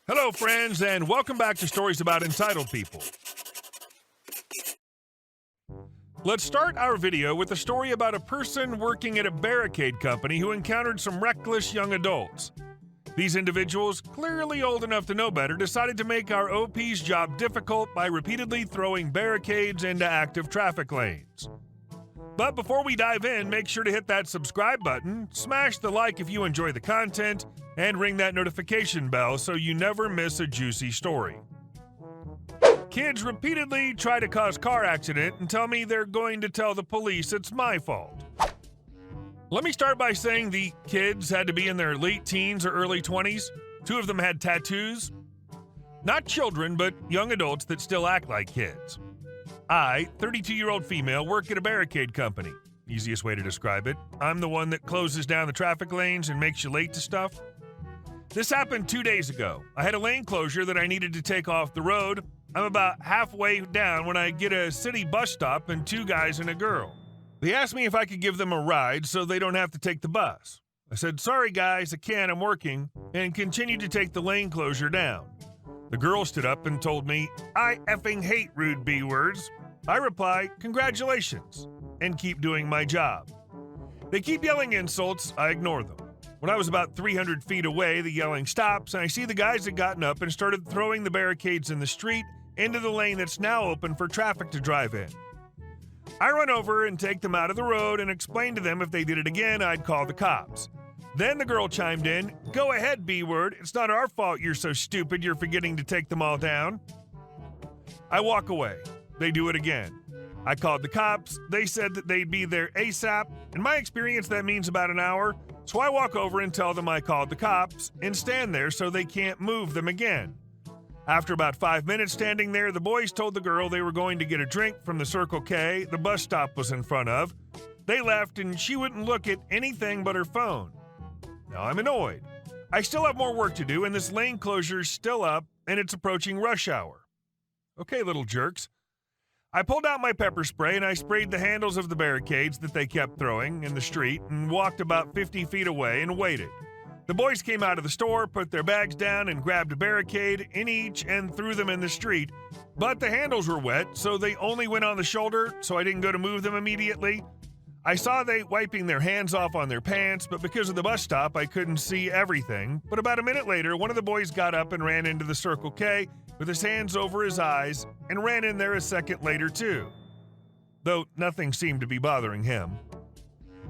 Hello, friends, and welcome back to Stories About Entitled People. Let's start our video with a story about a person working at a Barricade company who encountered some reckless young adults. These individuals, clearly old enough to know better, decided to make our OP's job difficult by repeatedly throwing barricades into active traffic lanes. But before we dive in, make sure to hit that subscribe button, smash the like if you enjoy the content, and ring that notification bell so you never miss a juicy story. Kids repeatedly try to cause car accident and tell me they're going to tell the police it's my fault. Let me start by saying the kids had to be in their late teens or early 20s. 2 of them had tattoos. Not children, but young adults that still act like kids. I, 32-year-old female, work at a Barricade company. Easiest way to describe it. I'm the one that closes down the traffic lanes and makes you late to stuff. This happened 2 days ago. I had a lane closure that I needed to take off the road. I'm about halfway down when I get a city bus stop and 2 guys and a girl. They asked me if I could give them a ride so they don't have to take the bus. I said, "Sorry guys, I can't, I'm working," and continued to take the lane closure down. The girl stood up and told me, "I effing hate rude B words." I reply, "Congratulations," and keep doing my job. They keep yelling insults, I ignore them. When I was about 300 feet away, the yelling stops, and I see the guys had gotten up and started throwing the barricades in the street into the lane that's now open for traffic to drive in. I run over and take them out of the road and explain to them if they did it again, I'd call the cops. Then the girl chimed in, "Go ahead, B-word. It's not our fault you're so stupid you're forgetting to take them all down." I walk away. They do it again. I called the cops. They said that they'd be there ASAP. In my experience, that means about an hour. So I walk over and tell them I called the cops and stand there so they can't move them again. After about 5 minutes standing there, the boys told the girl they were going to get a drink from the Circle K the bus stop was in front of. They left and she wouldn't look at anything but her phone. Now I'm annoyed. I still have more work to do and this lane closure's still up and it's approaching rush hour. Okay, little jerks. I pulled out my pepper spray and I sprayed the handles of the barricades that they kept throwing in the street and walked about 50 feet away and waited. The boys came out of the store, put their bags down and grabbed a barricade in each and threw them in the street. But the handles were wet, so they only went on the shoulder, so I didn't go to move them immediately. I saw they wiping their hands off on their pants, but because of the bus stop, I couldn't see everything. But about a minute later, one of the boys got up and ran into the Circle K with his hands over his eyes and ran in there a second later too. Though nothing seemed to be bothering him.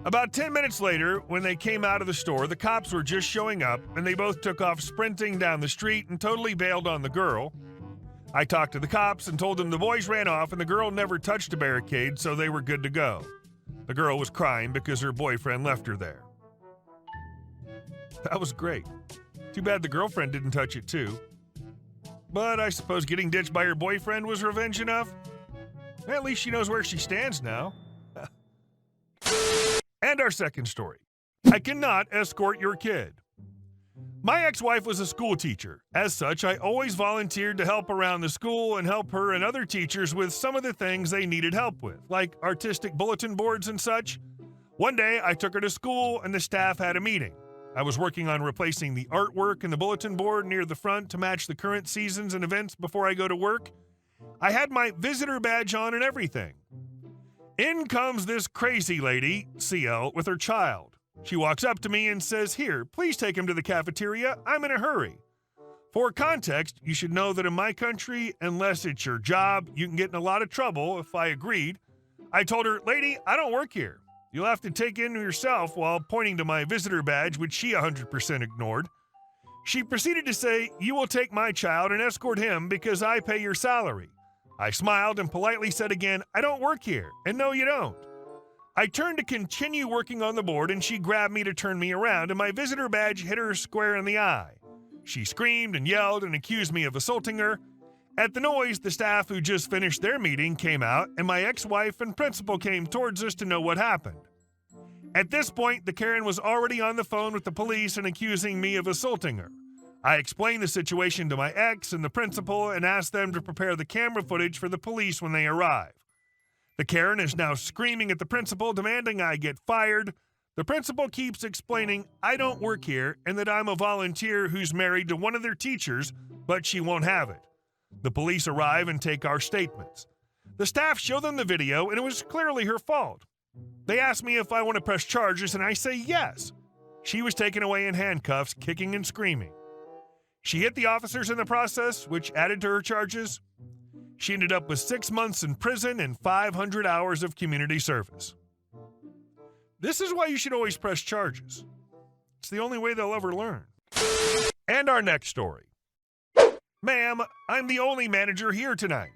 About 10 minutes later, when they came out of the store, the cops were just showing up and they both took off sprinting down the street and totally bailed on the girl. I talked to the cops and told them the boys ran off and the girl never touched a barricade, so they were good to go. The girl was crying because her boyfriend left her there. That was great. Too bad the girlfriend didn't touch it too. But I suppose getting ditched by her boyfriend was revenge enough. At least she knows where she stands now. And our second story. I cannot escort your kid. My ex-wife was a school teacher. As such, I always volunteered to help around the school and help her and other teachers with some of the things they needed help with, like artistic bulletin boards and such. One day, I took her to school and the staff had a meeting. I was working on replacing the artwork in the bulletin board near the front to match the current seasons and events before I go to work. I had my visitor badge on and everything. In comes this crazy lady, CL, with her child. She walks up to me and says, "Here, please take him to the cafeteria. I'm in a hurry." For context, you should know that in my country, unless it's your job, you can get in a lot of trouble if I agreed. I told her, "Lady, I don't work here. You'll have to take in yourself," while pointing to my visitor badge, which she 100% ignored. She proceeded to say, "You will take my child and escort him because I pay your salary." I smiled and politely said again, "I don't work here, and no, you don't." I turned to continue working on the board, and she grabbed me to turn me around, and my visitor badge hit her square in the eye. She screamed and yelled and accused me of assaulting her. At the noise, the staff who just finished their meeting came out, and my ex-wife and principal came towards us to know what happened. At this point, the Karen was already on the phone with the police and accusing me of assaulting her. I explained the situation to my ex and the principal and asked them to prepare the camera footage for the police when they arrive. The Karen is now screaming at the principal, demanding I get fired. The principal keeps explaining I don't work here and that I'm a volunteer who's married to one of their teachers, but she won't have it. The police arrive and take our statements. The staff show them the video, and it was clearly her fault. They ask me if I want to press charges, and I say yes. She was taken away in handcuffs, kicking and screaming. She hit the officers in the process, which added to her charges. She ended up with 6 months in prison and 500 hours of community service. This is why you should always press charges. It's the only way they'll ever learn. And our next story. Ma'am, I'm the only manager here tonight.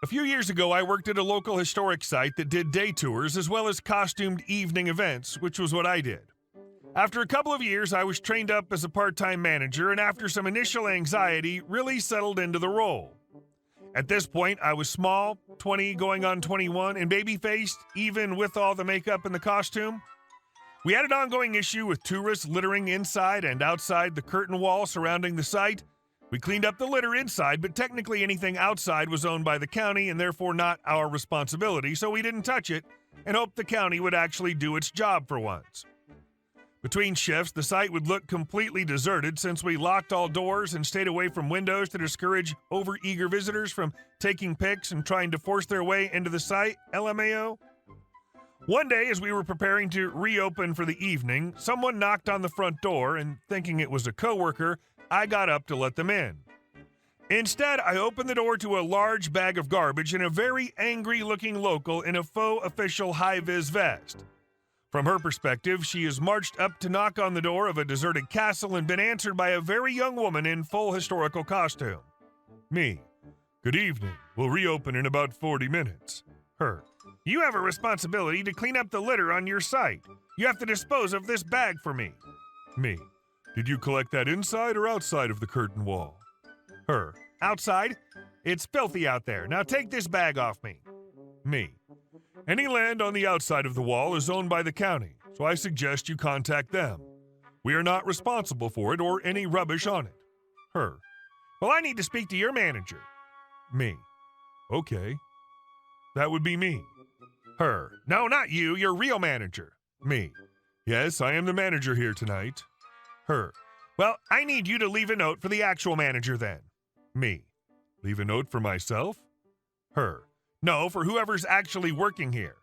A few years ago, I worked at a local historic site that did day tours as well as costumed evening events, which was what I did. After a couple of years, I was trained up as a part-time manager, and after some initial anxiety, really settled into the role. At this point, I was small, 20 going on 21, and baby-faced, even with all the makeup and the costume. We had an ongoing issue with tourists littering inside and outside the curtain wall surrounding the site. We cleaned up the litter inside, but technically anything outside was owned by the county and therefore not our responsibility, so we didn't touch it and hoped the county would actually do its job for once. Between shifts, the site would look completely deserted since we locked all doors and stayed away from windows to discourage overeager visitors from taking pics and trying to force their way into the site, LMAO. One day, as we were preparing to reopen for the evening, someone knocked on the front door, and thinking it was a coworker, I got up to let them in. Instead, I opened the door to a large bag of garbage and a very angry-looking local in a faux official high-vis vest. From her perspective, she has marched up to knock on the door of a deserted castle and been answered by a very young woman in full historical costume. Me. Good evening. We'll reopen in about 40 minutes. Her. You have a responsibility to clean up the litter on your site. You have to dispose of this bag for me. Me. Did you collect that inside or outside of the curtain wall? Her. Outside? It's filthy out there. Now take this bag off me. Me. Any land on the outside of the wall is owned by the county, so I suggest you contact them. We are not responsible for it or any rubbish on it. Her. Well, I need to speak to your manager. Me. Okay. That would be me. Her. No, not you, your real manager. Me. Yes, I am the manager here tonight. Her. Well, I need you to leave a note for the actual manager then. Me. Leave a note for myself? Her. No, for whoever's actually working here.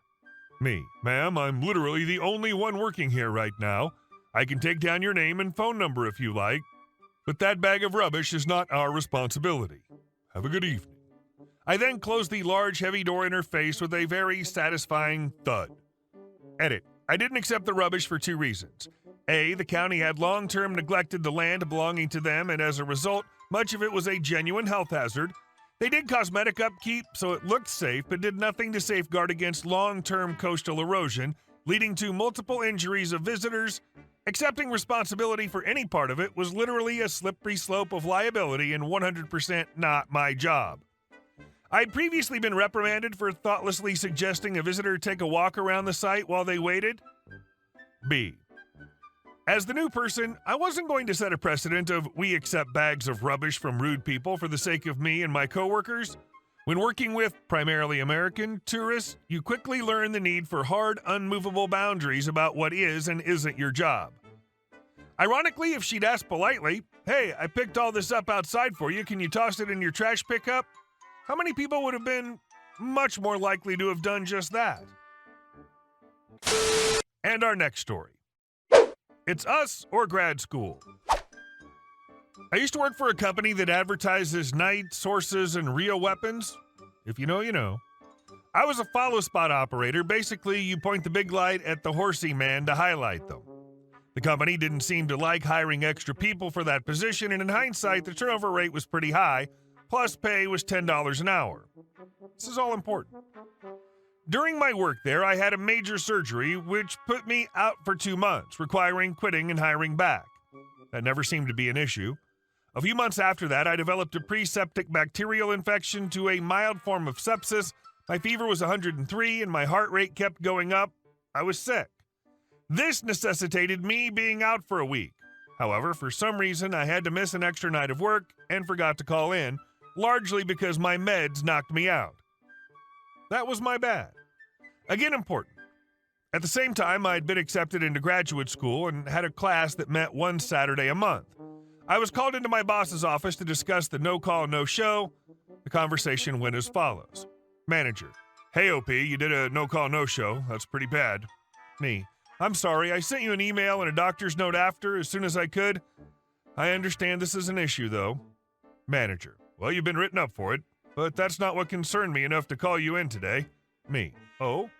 Me. Ma'am, I'm literally the only one working here right now. I can take down your name and phone number if you like, but that bag of rubbish is not our responsibility. Have a good evening. I then closed the large, heavy door in her face with a very satisfying thud. Edit. I didn't accept the rubbish for 2 reasons. A, the county had long-term neglected the land belonging to them, and as a result, much of it was a genuine health hazard. They did cosmetic upkeep, so it looked safe, but did nothing to safeguard against long-term coastal erosion, leading to multiple injuries of visitors. Accepting responsibility for any part of it was literally a slippery slope of liability and 100% not my job. I'd previously been reprimanded for thoughtlessly suggesting a visitor take a walk around the site while they waited. B. As the new person, I wasn't going to set a precedent of we accept bags of rubbish from rude people for the sake of me and my coworkers. When working with primarily American tourists, you quickly learn the need for hard, unmovable boundaries about what is and isn't your job. Ironically, if she'd asked politely, hey, I picked all this up outside for you, can you toss it in your trash pickup? How many people would have been much more likely to have done just that? And our next story. It's us or grad school. I used to work for a company that advertises knights, horses, and real weapons. If you know, you know. I was a follow spot operator. Basically, you point the big light at the horsey man to highlight them. The company didn't seem to like hiring extra people for that position, and in hindsight, the turnover rate was pretty high, plus pay was $10 an hour. This is all important. During my work there, I had a major surgery, which put me out for 2 months, requiring quitting and hiring back. That never seemed to be an issue. A few months after that, I developed a pre-septic bacterial infection to a mild form of sepsis. My fever was 103 and my heart rate kept going up. I was sick. This necessitated me being out for a week. However, for some reason, I had to miss an extra night of work and forgot to call in, largely because my meds knocked me out. That was my bad. Again, important. At the same time, I'd been accepted into graduate school and had a class that met one Saturday a month. I was called into my boss's office to discuss the no-call, no-show. The conversation went as follows. Manager: Hey, OP, you did a no-call, no-show. That's pretty bad. Me: I'm sorry, I sent you an email and a doctor's note after as soon as I could. I understand this is an issue, though. Manager: Well, you've been written up for it, but that's not what concerned me enough to call you in today. Me: Oh?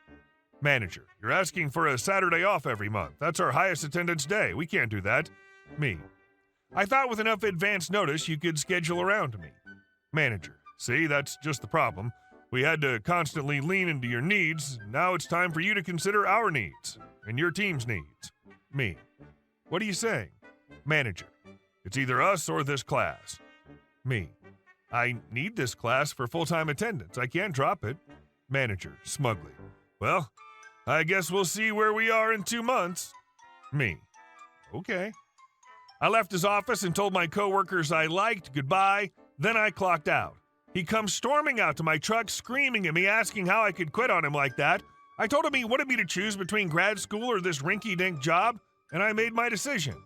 Manager: You're asking for a Saturday off every month. That's our highest attendance day. We can't do that. Me: I thought with enough advance notice you could schedule around me. Manager: See, that's just the problem. We had to constantly lean into your needs. Now it's time for you to consider our needs and your team's needs. Me: What are you saying? Manager: It's either us or this class. Me: I need this class for full-time attendance. I can't drop it. Manager smugly: Well, I guess we'll see where we are in 2 months. Me: Okay. I left his office and told my coworkers I liked goodbye. Then I clocked out. He comes storming out to my truck, screaming at me, asking how I could quit on him like that. I told him he wanted me to choose between grad school or this rinky-dink job, and I made my decision.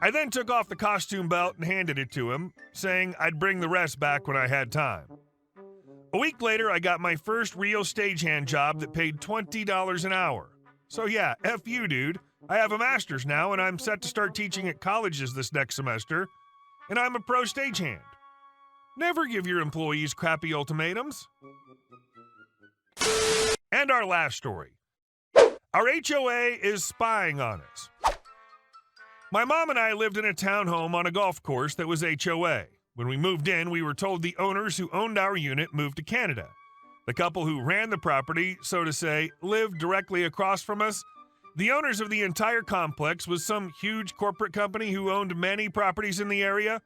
I then took off the costume belt and handed it to him, saying I'd bring the rest back when I had time. A week later, I got my first real stagehand job that paid $20 an hour. So yeah, F you, dude. I have a master's now, and I'm set to start teaching at colleges this next semester, and I'm a pro stagehand. Never give your employees crappy ultimatums. And our last story. Our HOA is spying on us. My mom and I lived in a townhome on a golf course that was HOA. When we moved in, we were told the owners who owned our unit moved to Canada. The couple who ran the property, so to say, lived directly across from us. The owners of the entire complex was some huge corporate company who owned many properties in the area.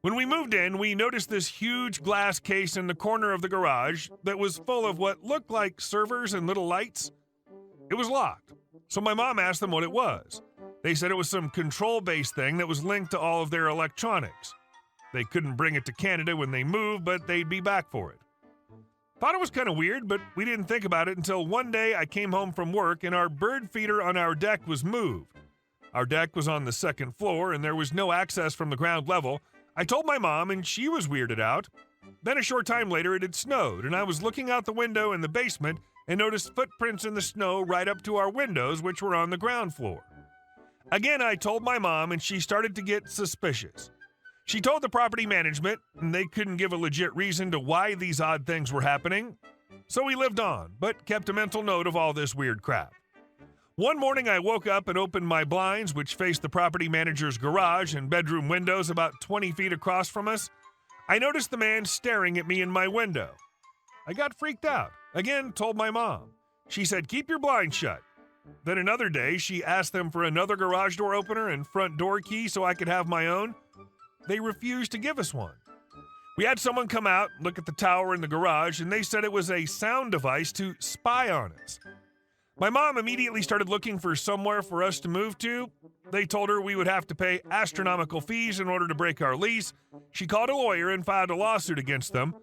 When we moved in, we noticed this huge glass case in the corner of the garage that was full of what looked like servers and little lights. It was locked, so my mom asked them what it was. They said it was some control-based thing that was linked to all of their electronics. They couldn't bring it to Canada when they moved, but they'd be back for it. Thought it was kind of weird, but we didn't think about it until one day I came home from work and our bird feeder on our deck was moved. Our deck was on the second floor and there was no access from the ground level. I told my mom and she was weirded out. Then a short time later it had snowed and I was looking out the window in the basement and noticed footprints in the snow right up to our windows, which were on the ground floor. Again, I told my mom and she started to get suspicious. She told the property management, and they couldn't give a legit reason to why these odd things were happening. So we lived on, but kept a mental note of all this weird crap. One morning I woke up and opened my blinds, which faced the property manager's garage and bedroom windows about 20 feet across from us. I noticed the man staring at me in my window. I got freaked out. Again, told my mom. She said, "Keep your blinds shut." Then another day, she asked them for another garage door opener and front door key so I could have my own. They refused to give us one. We had someone come out, look at the tower in the garage, and they said it was a sound device to spy on us. My mom immediately started looking for somewhere for us to move to. They told her we would have to pay astronomical fees in order to break our lease. She called a lawyer and filed a lawsuit against them.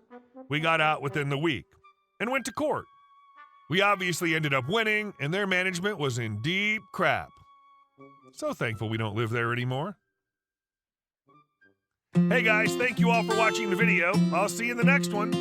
We got out within the week and went to court. We obviously ended up winning, and their management was in deep crap. So thankful we don't live there anymore. Hey guys, thank you all for watching the video. I'll see you in the next one.